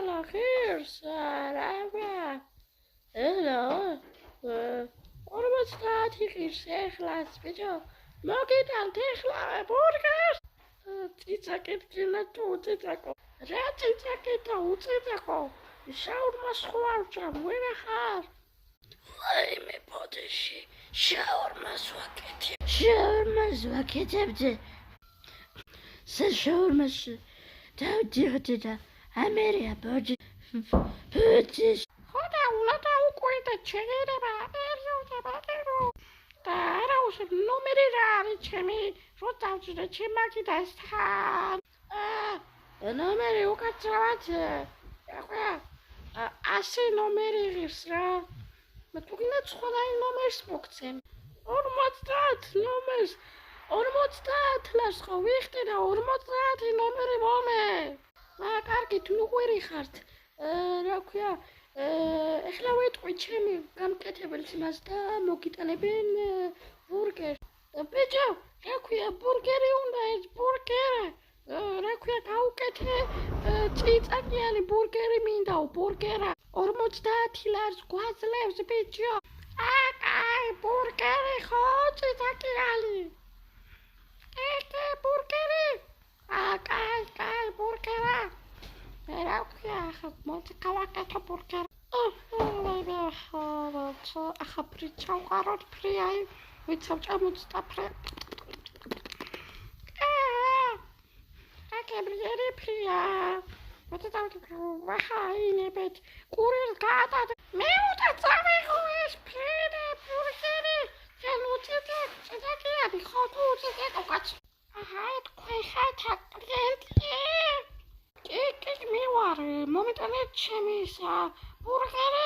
Ela ღირს არავა. ელო 50 ღირს ეხლაც ბიჭო. მოგიტანთ ეხლა ბურგერს. ციცაკეთ გილა თუ უციცაკო. რა ციცაკეთ და უციცაკო. შაურმას ხო არ ვჭამ ვერა ხარ? ვაიმე ბოდიში შაურმას ვაკეთებდი. შაურმაში დავდიოდი და ამერია ბოდის ხოდა ულადა უკვირდა ჩერება ერიო და არა უშებ ნომერი რა არის ჩემი რო დავჭირე ჩემაკიდასთან ნომერი უკაცრავად ახლა 100 ნომერი ღირს რა მე თუგინა სხვა ნომერს მოგცემ 50 ნომერს 50 ლარს ხო ვიხდი და 50 ნომერი მომე კარგი თუ ყვირი ხართ რა ქვია ეხლა ვეტყვი ჩემი გამკეთებელს იმას და მოგიტანებენ ბურგერს ბიჭო რა ქვია ბურგერი უნდა ეს ბურგერი რა ქვია გაუკეთე ციცაკიანი ბურგერი მინდაო ბურგერა 50 ლარს გვაძლევს ბიჭო აკაი ბურგერი ხო ციცაკიანი ბურგერი აკაი ბურგერა რა ქვია ახლა მოდი გავაკეთო ბურგერი ახლა პრიჩა ვყაროთ ფრიაი ვიცავ ჭამოწდა ფრე აკებრიერი ფრია მოდი ვახაინებეთ კურირს გაატად მე უნდა წავიღო ეს ფრე ბურგერი ციცაკიანი ხო თუ ციცაკო კაცო აჰა ეთქვი ხათა კლიენტი კი მივარ მომიტანეთ ჩემი ბურგერი